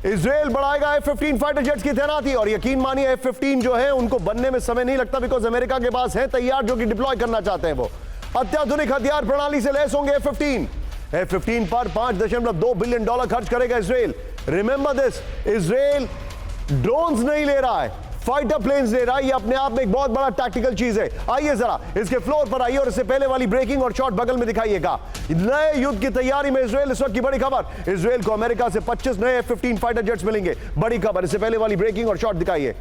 इजराइल बढ़ाएगा F-15 फाइटर जेट्स की तैनाती, और यकीन मानिए F-15 जो है उनको बनने में समय नहीं लगता, बिकॉज अमेरिका के पास है तैयार जो कि डिप्लॉय करना चाहते हैं। वो अत्याधुनिक हथियार प्रणाली से लैस होंगे F-15 पर $5.2 बिलियन खर्च करेगा Israel. Remember this, Israel drones नहीं ले रहा है, फाइटर प्लेन्स ले रहा है। ये अपने आप में एक बहुत बड़ा टैक्टिकल चीज है। आइए जरा इसके फ्लोर पर आइए और इससे पहले वाली ब्रेकिंग और शॉट बगल में दिखाइएगा। नए युद्ध की तैयारी में इजराइल, इस वक्त की बड़ी खबर, इजराइल को अमेरिका से 25 नए F-15 फाइटर जेट्स मिलेंगे। बड़ी खबर, इससे पहले वाली ब्रेकिंग और शॉट दिखाइए।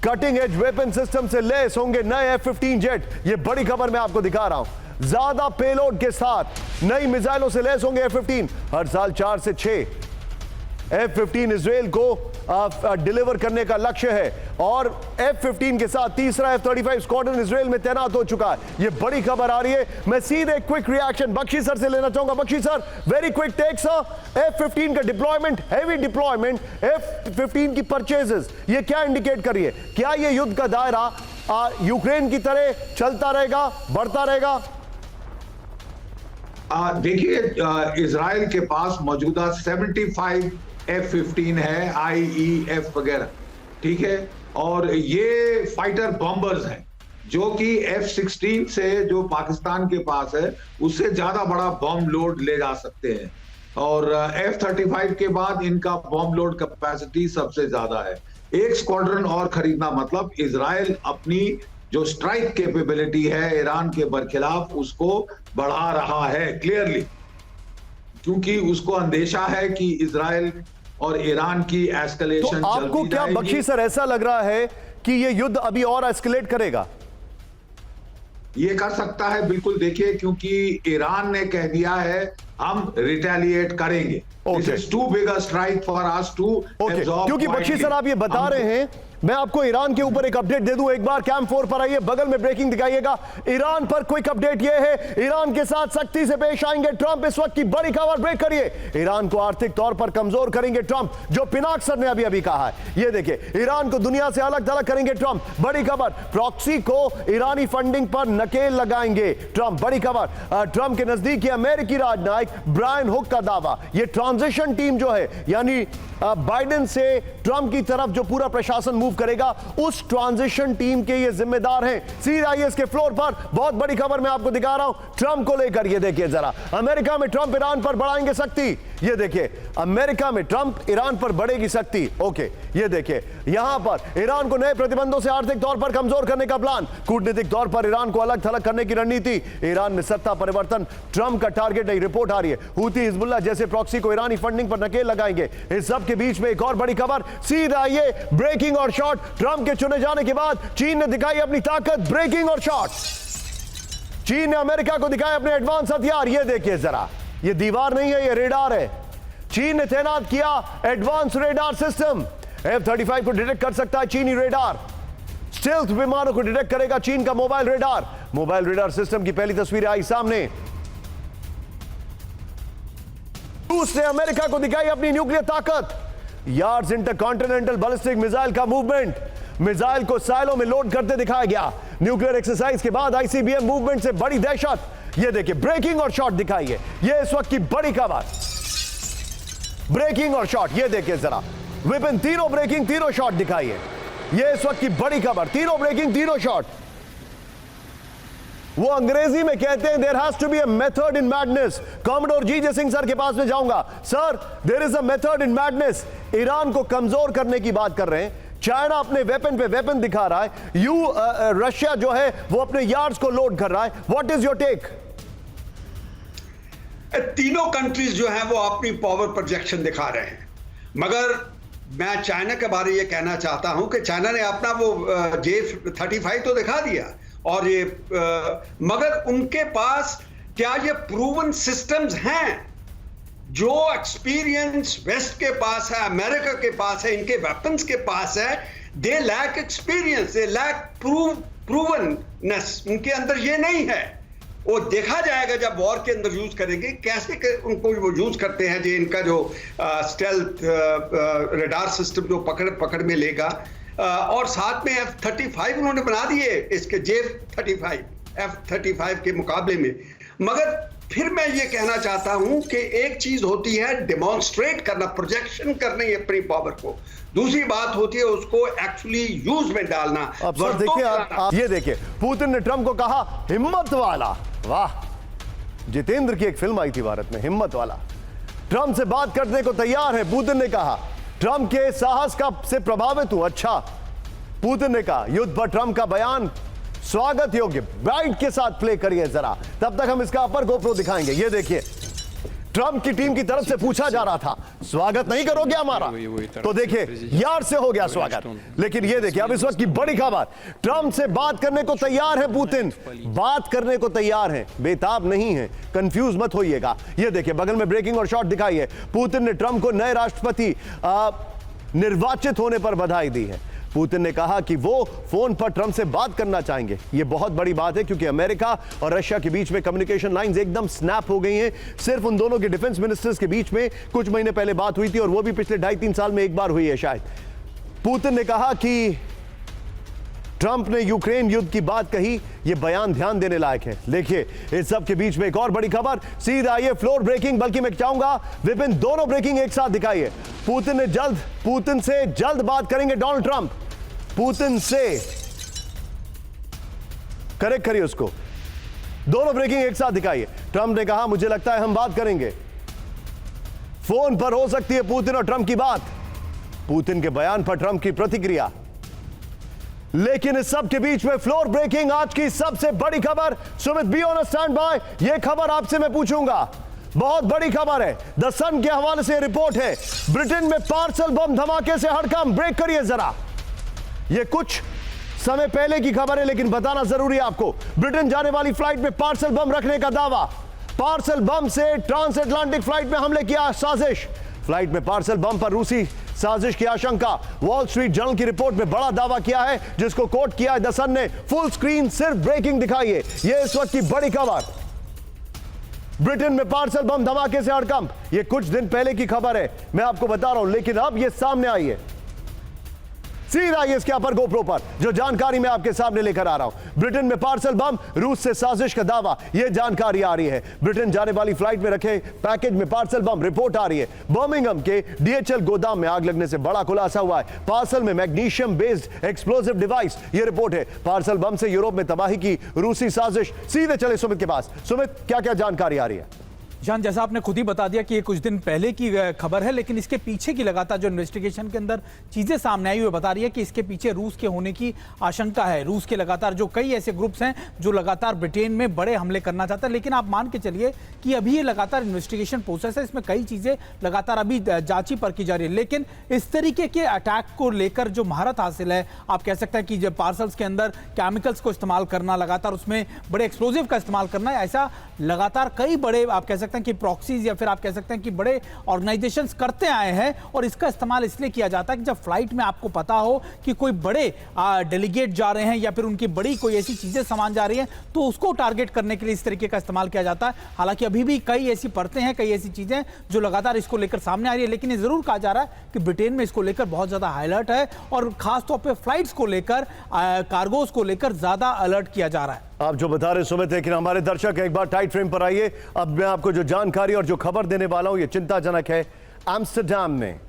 कटिंग एज वेपन सिस्टम से लैस होंगे नए F-15 जेट। ये बड़ी खबर मैं आपको दिखा रहा हूं। ज्यादा पेलोड के साथ नई मिसाइलों से लैस होंगे F-15। हर साल 4 से 6 F-15 इजराइल को डिलीवर करने का लक्ष्य है, और F-15 के साथ तीसरा F-35 स्क्वाड्रन इजराइल में तैनात हो चुका है। ये बड़ी खबर आ रही है। मैं सीधे क्विक रिएक्शन बख्शी सर से लेना चाहूंगा। Bakshi sir, very quick take sir. F-15 का डिप्लॉयमेंट, हेवी डिप्लॉयमेंट, F-15 की परचेजेस, ये क्या इंडिकेट करिए? क्या ये युद्ध का दायरा यूक्रेन की तरह चलता रहेगा, बढ़ता रहेगा? देखिए, इजराइल के पास मौजूदा 75 F-15 है, IEF वगैरह, ठीक है, और ये फाइटर बॉम्बर्स हैं जो कि F-16 से जो पाकिस्तान के पास है उससे ज्यादा बड़ा बॉम्ब लोड ले जा सकते हैं, और F-35 के बाद इनका बॉम्ब लोड कैपेसिटी सबसे ज्यादा है। एक स्क्वाड्रन और खरीदना मतलब इजराइल अपनी जो स्ट्राइक कैपेबिलिटी है ईरान के बरखिलाफ उसको बढ़ा रहा है क्लियरली, क्योंकि उसको अंदेशा है कि इजराइल और ईरान की एस्केलेशन तो आपको क्या बख्शी सर ऐसा लग रहा है कि ये युद्ध अभी और एस्केलेट करेगा? ये कर सकता है बिल्कुल। देखिए, क्योंकि ईरान ने कह दिया है हम रिटेलिएट करेंगे। This is too big a strike for us to absorb। क्योंकि बख्शी सर आप ये बता रहे हैं, मैं आपको ईरान के ऊपर एक अपडेट दे दूं। एक बार कैम 4 पर आइए, बगल में ब्रेकिंग दिखाइएगा। ईरान पर क्विक अपडेट ये है, ईरान के साथ सख्ती से पेश आएंगे ट्रंप। इस वक्त की बड़ी खबर, ब्रेक करिए। ईरान को आर्थिक तौर पर कमजोर करेंगे ट्रंप, जो पिनाक सर ने अभी कहा है। ये देखिए, ईरान को दुनिया से अलग थलग करेंगे ट्रंप। बड़ी खबर, प्रॉक्सी को ईरानी फंडिंग पर नकेल लगाएंगे ट्रंप। बड़ी खबर, ट्रंप के नजदीकी अमेरिकी राजनयिक ब्रायन हुक का दावा। ये ट्रांजिशन टीम जो है, यानी बाइडेन से ट्रंप की तरफ जो पूरा प्रशासन मूव करेगा, उस ट्रांजिशन टीम के ये जिम्मेदार हैं। सीधा आइए इसके फ्लोर पर, बहुत बड़ी खबर मैं आपको दिखा रहा हूं ट्रंप को लेकर। ये देखिए जरा, अमेरिका में ट्रंप ईरान पर बढ़ाएंगे सख्ती। ये देखिए, अमेरिका में ट्रंप ईरान पर बढ़ेगी सख्ती। ओके, ये देखिए, यहां पर ईरान को नए प्रतिबंधों से आर्थिक तौर पर कमजोर करने का प्लान, कूटनीतिक तौर पर ईरान को अलग थलग करने की रणनीति, ईरान में सत्ता परिवर्तन ट्रंप का टारगेट नहीं। रिपोर्ट आ रही है, हूती हिजबुल्लाह जैसे प्रॉक्सी को ईरानी फंडिंग पर नकेल लगाएंगे। इस सब के बीच में एक और बड़ी खबर, सीधा आइए, ब्रेकिंग और शॉट। ट्रंप के चुने जाने के बाद चीन ने दिखाई अपनी ताकत। ब्रेकिंग और शॉट, चीन ने अमेरिका को दिखाए अपने एडवांस हथियार। ये देखिए जरा, ये दीवार नहीं है, ये रेडार है। चीन ने तैनात किया एडवांस रेडार सिस्टम। F-35 को डिटेक्ट कर सकता है चीनी रेडार। स्टेल्थ विमानों को डिटेक्ट करेगा चीन का mobile radar. Mobile radar system की पहली तस्वीरें आई सामने। रूस ने अमेरिका को दिखाई अपनी न्यूक्लियर ताकत। यार्ड्स इंटरकॉन्टिनेंटल बैलिस्टिक मिसाइल का मूवमेंट, मिसाइल को साइलों में लोड करते दिखाया गया। न्यूक्लियर एक्सरसाइज के बाद ICBM मूवमेंट से बड़ी दहशत। ये देखिए, ब्रेकिंग और शॉट दिखाइए। ये इस वक्त की बड़ी खबर। ब्रेकिंग और शॉट, ये देखिए जरा विपिन, तीनों ब्रेकिंग तीनों शॉट दिखाइए। ये इस वक्त की बड़ी खबर, तीनों ब्रेकिंग तीनों शॉट। वो अंग्रेजी में कहते हैं there has to be a method in madness. Commodore G Singh sir के पास में जाऊंगा। Sir, there is a method in madness. Iran को कमजोर करने की बात कर रहे हैं, चाइना अपने वेपन पे वेपन दिखा रहा है, रशिया जो है वो अपने यार्ड्स को लोड कर रहा है। What is your take? तीनों कंट्रीज जो हैं वो अपनी पावर प्रोजेक्शन दिखा रहे हैं, मगर मैं चाइना के बारे में ये कहना चाहता हूं कि चाइना ने अपना वो J-35 तो दिखा दिया, और ये मगर उनके पास क्या ये प्रूवन सिस्टम्स हैं? जो एक्सपीरियंस वेस्ट के पास है, अमेरिका के पास है, इनके वेपन्स के पास है, they lack experience, they lack provenness, उनके अंदर ये नहीं है। वो देखा जाएगा जब वॉर के अंदर यूज करेंगे कैसे उनको वो यूज करते हैं। जो इनका जो स्टेल्थ रडार सिस्टम जो पकड़ में लेगा, और साथ में F-35 उन्होंने बना दिए इसके J-35 F-35 के मुकाबले में। मगर फिर मैं ये कहना चाहता हूं कि एक चीज होती है डेमोन्स्ट्रेट करना, प्रोजेक्शन करना अपनी पावर को, दूसरी बात होती है उसको एक्चुअली यूज में डालना। अब सर देखिए, आप ये देखिए, पुतिन ने ट्रंप को कहा हिम्मत वाला। वाह, जितेंद्र की एक फिल्म आई थी भारत में, हिम्मत वाला। ट्रंप से बात करने को तैयार है, पुतिन ने कहा। ट्रंप के साहस का से प्रभावित हूं। अच्छा, पुतिन ने कहा युद्ध पर ट्रंप का बयान स्वागत योग्य। बाइट के साथ प्ले करिए जरा, तब तक हम इसका अपर गोप्रो दिखाएंगे। ये देखिए, ट्रंप की टीम की तरफ से पूछा जा रहा था स्वागत नहीं करोगे हमारा, तो देखिए यार से हो गया स्वागत। लेकिन ये देखिए अब इस वक्त की बड़ी खबर, ट्रंप से बात करने को तैयार है पुतिन, बात करने को तैयार है, बेताब नहीं है, कंफ्यूज मत होइएगा। ये देखिए बगल में ब्रेकिंग और शॉट दिखाइए। पुतिन ने ट्रंप को नए राष्ट्रपति निर्वाचित होने पर बधाई दी है। पुतिन ने कहा कि वो फोन पर ट्रंप से बात करना चाहेंगे। ये बहुत बड़ी बात है क्योंकि अमेरिका और रशिया के बीच में कम्युनिकेशन लाइंस एकदम स्नैप हो गई हैं। सिर्फ उन दोनों के डिफेंस मिनिस्टर्स के बीच में कुछ महीने पहले बात हुई थी, और वो भी पिछले 2.5-3 साल में एक बार हुई है शायद। पुतिन ने कहा कि ट्रंप ने यूक्रेन युद्ध की बात कही, यह बयान ध्यान देने लायक है। देखिए इस सब के बीच में एक और बड़ी खबर, सीधा ये फ्लोर ब्रेकिंग, बल्कि मैं चाहूंगा विपिन दोनों ब्रेकिंग एक साथ दिखाइए। पुतिन से जल्द बात करेंगे डोनाल्ड ट्रंप। पुतिन से करेक्ट करिए उसको, दोनों ब्रेकिंग एक साथ दिखाइए। ट्रंप ने कहा मुझे लगता है हम बात करेंगे, फोन पर हो सकती है पुतिन और ट्रंप की बात। पुतिन के बयान पर ट्रंप की प्रतिक्रिया। लेकिन इस सब के बीच में फ्लोर ब्रेकिंग, आज की सबसे बड़ी खबर। Sumit be on stand by, यह खबर आपसे मैं पूछूंगा, बहुत बड़ी खबर है। द सन के हवाले से रिपोर्ट है, ब्रिटेन में पार्सल बम धमाके से हड़कंप। ब्रेक करिए जरा, यह कुछ समय पहले की खबर है लेकिन बताना जरूरी है आपको। ब्रिटेन जाने वाली फ्लाइट में पार्सल बम रखने का दावा, पार्सल बम से ट्रांस अटलांटिक फ्लाइट में हमले की साजिश। फ्लाइट में पार्सल बम पर रूसी साजिश की आशंका। वॉल स्ट्रीट जर्नल की रिपोर्ट में बड़ा दावा किया है जिसको कोट किया है द सन ने। फुल स्क्रीन सिर्फ ब्रेकिंग दिखाइए, यह इस वक्त की बड़ी खबर। ब्रिटेन में पार्सल बम धमाके से हड़कंप, यह कुछ दिन पहले की खबर है, मैं आपको बता रहा हूं, लेकिन अब यह सामने आई है। सीधा ये इसके अपर गोप्रो पर जो जानकारी मैं आपके सामने लेकर आ रहा हूं। ब्रिटेन में पार्सल बम, रूस से साजिश का दावा, यह जानकारी आ रही है। ब्रिटेन जाने वाली फ्लाइट में रखे पैकेज में पार्सल बम, रिपोर्ट आ रही है। बर्मिंघम के DHL गोदाम में आग लगने से बड़ा खुलासा हुआ है। पार्सल में मैग्नीशियम बेस्ड एक्सप्लोसिव डिवाइस, यह रिपोर्ट है। पार्सल बम से यूरोप में तबाही की रूसी साजिश। सीधे चले सुमित के पास। सुमित, क्या क्या जानकारी आ रही है? जान, जैसा आपने खुद ही बता दिया कि ये कुछ दिन पहले की खबर है, लेकिन इसके पीछे की लगातार जो इन्वेस्टिगेशन के अंदर चीजें सामने आई हुई बता रही है कि इसके पीछे रूस के होने की आशंका है। रूस के लगातार जो कई ऐसे ग्रुप्स हैं जो लगातार ब्रिटेन में बड़े हमले करना चाहते हैं, लेकिन आप मान के चलिए कि अभी ये लगातार इन्वेस्टिगेशन प्रोसेस है, इसमें कई चीजें लगातार अभी जांची पर की जा रही है। लेकिन इस तरीके के अटैक को लेकर जो महारत हासिल है, आप कह सकते हैं कि जब पार्सल्स के अंदर केमिकल्स को इस्तेमाल करना, लगातार उसमें बड़े एक्सप्लोजिव का इस्तेमाल करना, ऐसा लगातार कई बड़े आप कह सकते हैं कि प्रॉक्सीज या फिर आप कह सकते हैं कि बड़े ऑर्गेनाइजेशंस करते आए हैं। और इसका इस्तेमाल इसलिए किया जाता है कि जब फ्लाइट में आपको पता हो कि कोई बड़े डेलीगेट जा रहे हैं या फिर उनकी बड़ी कोई ऐसी चीजें सामान जा रही हैं, तो उसको टारगेट करने के लिए इस तरीके का इस्तेमाल किया जाता है। हालांकि अभी भी कई ऐसी परतें हैं, कई ऐसी चीजें जो लगातार इसको लेकर सामने आ रही है, लेकिन ये जरूर कहा जा रहा है कि ब्रिटेन में इसको लेकर बहुत ज्यादा अलर्ट है और खासतौर पर फ्लाइट्स को लेकर, कार्गोज को लेकर ज्यादा अलर्ट किया जा रहा है। आप जो बता रहे सुमित, लेकिन हमारे दर्शक एक बार टाइट फ्रेम पर आइए। अब मैं आपको जो जानकारी और जो खबर देने वाला हूं ये चिंताजनक है। एम्स्टरडैम में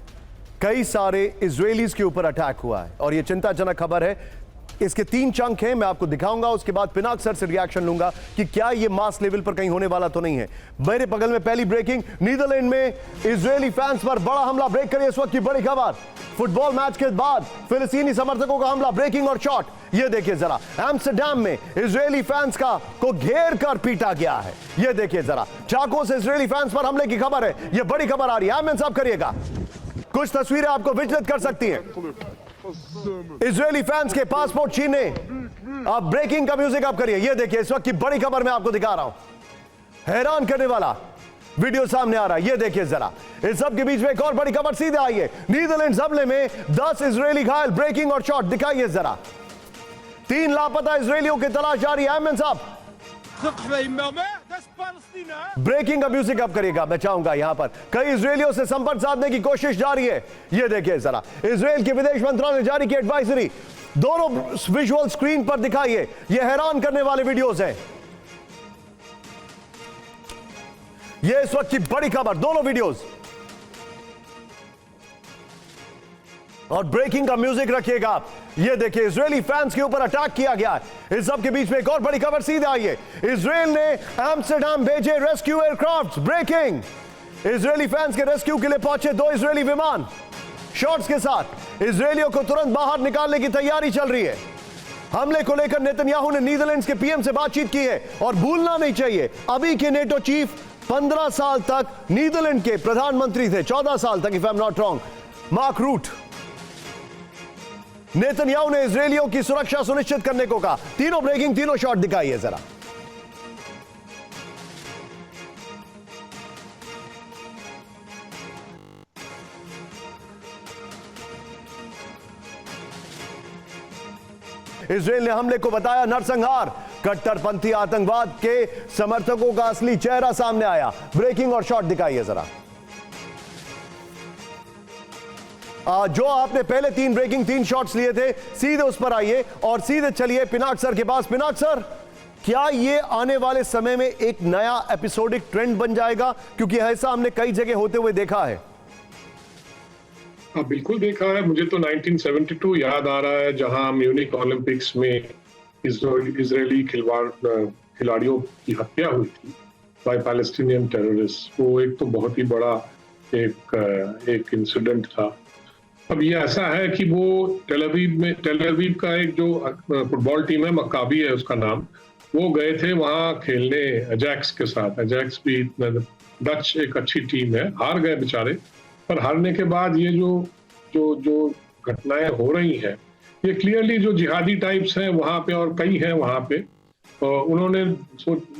कई सारे इजरायलीज के ऊपर अटैक हुआ है और यह चिंताजनक खबर है। इसके 3 चंक हैं, मैं आपको दिखाऊंगा, उसके बाद पिनाक सर से रिएक्शन लूंगा कि क्या यह मास लेवल पर कहीं होने वाला तो नहीं है। मेरे बगल में पहली ब्रेकिंग, नीदरलैंड में इजरायली फैंस पर बड़ा हमला। ब्रेक करिए इस वक्त की बड़ी खबर, फुटबॉल मैच के बाद फिलिस्तीनी समर्थकों का हमला, ब्रेकिंग और शॉट। यह देखिए जरा, एम्स्टरडैम में इजरायली फैंस को घेर कर पीटा गया है। यह देखिए जरा, चाकों से इजरायली फैंस पर हमले की खबर है। यह बड़ी खबर आ रही है, आमिर साहब करिएगा। कुछ तस्वीरें आपको विचलित कर सकती हैं। इजरायली फैंस के पासपोर्ट छीने। अब ब्रेकिंग का म्यूजिक आप करिए। यह देखिए इस वक्त की बड़ी खबर मैं आपको दिखा रहा हूं, हैरान करने वाला वीडियो सामने आ रहा है। यह देखिए जरा, इस सब के बीच में एक और बड़ी खबर सीधे आई है। नीदरलैंड हमले में 10 इजरायली घायल, ब्रेकिंग और शॉट दिखाइए जरा। 3 लापता इजरायलियों की तलाश जारी है। अहमद साहब ब्रेकिंग का म्यूजिक आप करिएगा, मैं चाहूंगा। यहां पर कई इजरायलियों से संपर्क साधने की कोशिश जारी है। यह देखिए जरा, इजरायल के विदेश मंत्रालय ने जारी की एडवाइजरी, दोनों विजुअल स्क्रीन पर दिखाइए। यह हैरान करने वाले वीडियोस हैं। यह इस वक्त की बड़ी खबर, दोनों वीडियोस। और ब्रेकिंग का म्यूजिक रखिएगा आप। ये देखिए, इजरायली फैंस के ऊपर अटैक किया गया है। इस सब के बीच में एक और बड़ी खबर सीधे आई है। इजरायल ने एम्स्टरडैम भेजे rescue aircraft. Breaking, Israeli fans के रेस्क्यू के लिए पहुंचे 2 इजरायली विमान शॉट्स के साथ। इजरायलियों को तुरंत बाहर निकालने की तैयारी चल रही है। हमले को लेकर नेतन्याहू ने नीदरलैंड्स के पीएम से बातचीत की है। और भूलना नहीं चाहिए, अभी के नेटो चीफ 15 साल तक नीदरलैंड के प्रधानमंत्री थे, 14 साल तक, if I am not wrong, Mark Rutte. Netanyahu ने इजरायलियों की सुरक्षा सुनिश्चित करने को कहा। तीनों ब्रेकिंग, तीनों शॉट दिखाइए जरा। इजरायल ने हमले को बताया नरसंहार। कट्टरपंथी आतंकवाद के समर्थकों का असली चेहरा सामने आया। ब्रेकिंग और शॉट दिखाइए जरा। जो आपने पहले 3 ब्रेकिंग 3 शॉट्स लिए थे, सीधे उस पर आइए और सीधे चलिए पिनाक सर के पास। पिनाक सर, क्या ये आने वाले समय में एक नया एपिसोडिक ट्रेंड बन जाएगा? क्योंकि ऐसा हमने कई जगह होते हुए देखा है। हाँ, बिल्कुल देखा है। मुझे तो 1972 याद आ रहा है, जहां म्यूनिक ओलंपिक्स में इजरायली खिलाड़ियों की हत्या हुई थी बाय पैलेस्टीनियन टेररिस्ट। वो एक तो बहुत ही बड़ा एक इंसिडेंट था। अब ये ऐसा है कि वो टेल अवीव का एक जो फुटबॉल टीम है, मक्काबी है उसका नाम, वो गए थे वहां खेलने अजैक्स के साथ। अजैक्स भी डच एक अच्छी टीम है, हार गए बेचारे। पर हारने के बाद ये जो घटनाएं हो रही हैं, ये क्लियरली जो जिहादी टाइप्स हैं वहां पे, और कई हैं वहां पे, उन्होंने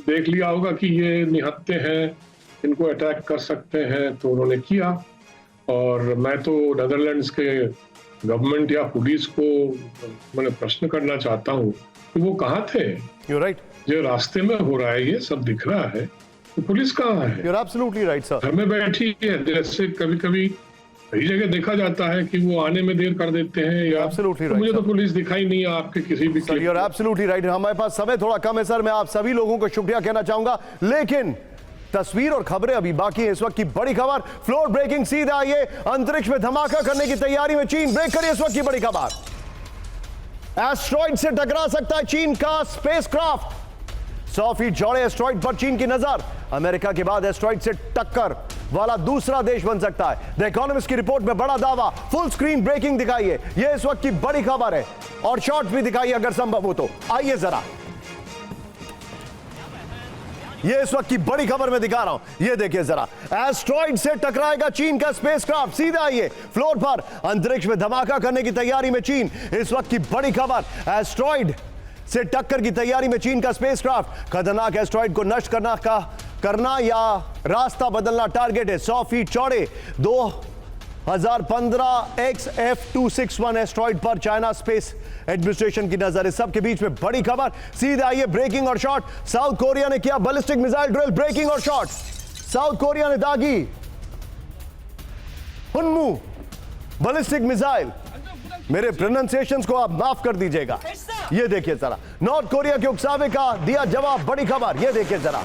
देख लिया होगा कि ये निहत्थे हैं, इनको अटैक कर सकते हैं, तो उन्होंने किया। और मैं तो नेदरलैंड्स के गवर्नमेंट या पुलिस को मैंने प्रश्न करना चाहता हूँ कि वो कहाँ थे? You're right. जो रास्ते में हो रहा है, ये सब दिख रहा है, तो पुलिस कहाँ है? You're absolutely right, sir. घर में बैठी है, जैसे कभी-कभी कई जगह देखा जाता है कि वो आने में देर कर देते हैं। या absolutely तो right, मुझे sir. तो पुलिस दिखाई नहीं है आपके किसी भी। Sir, you're absolutely right. हमारे पास समय थोड़ा कम है सर। मैं आप सभी लोगों को शुक्रिया कहना चाहूंगा, लेकिन तस्वीर और खबरें अभी बाकी है। इस वक्त की बड़ी खबर, फ्लोर ब्रेकिंग सीधे आइए। अंतरिक्ष में धमाका करने की तैयारी में चीन। ब्रेक करिए इस वक्त की बड़ी खबर। एस्ट्रॉइड से टकरा सकता है चीन का स्पेसक्राफ्ट। 100 फीट चौड़े एस्ट्रॉइड पर चीन की नजर। अमेरिका के बाद एस्ट्रॉइड से टक्कर वाला दूसरा देश बन सकता है। द इकोनॉमिस्ट की रिपोर्ट में बड़ा दावा। फुल स्क्रीन ब्रेकिंग दिखाइए, यह इस वक्त की बड़ी खबर है। और शॉर्ट भी दिखाइए अगर संभव हो तो। आइए जरा, ये इस वक्त की बड़ी खबर मैं दिखा रहा हूं। ये देखिए जरा, एस्ट्रॉइड से टकराएगा चीन का स्पेसक्राफ्ट। सीधा आइए फ्लोर पर। अंतरिक्ष में धमाका करने की तैयारी में चीन। इस वक्त की बड़ी खबर, एस्ट्रॉइड से टक्कर की तैयारी में चीन का स्पेसक्राफ्ट। खतरनाक एस्ट्रॉइड को नष्ट करना या रास्ता बदलना टारगेट है। 100 फीट चौड़े 2015 XF261 एस्ट्रॉइड पर चाइना स्पेस एडमिनिस्ट्रेशन की नजर। इस सब के बीच में बड़ी खबर, सीधे आइए ब्रेकिंग और शॉट। साउथ कोरिया ने किया बैलिस्टिक मिसाइल ड्रिल। ब्रेकिंग और शॉट, साउथ कोरिया ने दागी हुनमू बैलिस्टिक मिसाइल। मेरे प्रोनाउंसिएशंस को आप माफ कर दीजिएगा। ये देखिए जरा, नॉर्थ कोरिया के उकसावे का दिया जवाब। बड़ी खबर, ये देखिए जरा।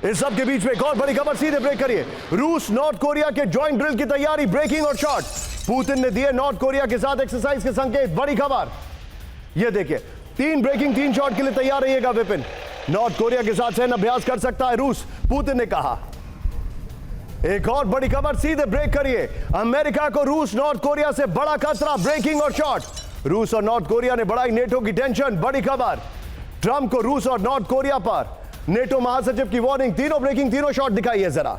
इस सब के बीच में एक और बड़ी खबर, सीधे ब्रेक करिए। रूस नॉर्थ कोरिया के जॉइंट ड्रिल की तैयारी, ब्रेकिंग और शॉट। पुतिन ने दिए नॉर्थ कोरिया के साथ एक्सरसाइज के संकेत, बड़ी खबर। यह देखिए, 3 ब्रेकिंग 3 शॉट के लिए तैयार रहिएगा विपिन। नॉर्थ कोरिया के साथ सैन्य अभ्यास कर सकता है रूस, पुतिन ने कहा। एक और बड़ी खबर, सीधे ब्रेक करिए। अमेरिका को रूस नॉर्थ कोरिया से बड़ा खतरा, ब्रेकिंग और शॉट। रूस और नॉर्थ कोरिया ने बढ़ाई नेटो की टेंशन, बड़ी खबर। ट्रंप को रूस और नॉर्थ कोरिया पर नेटो महासचिव की वार्निंग, तीनों ब्रेकिंग तीनों शॉट दिखाइए जरा।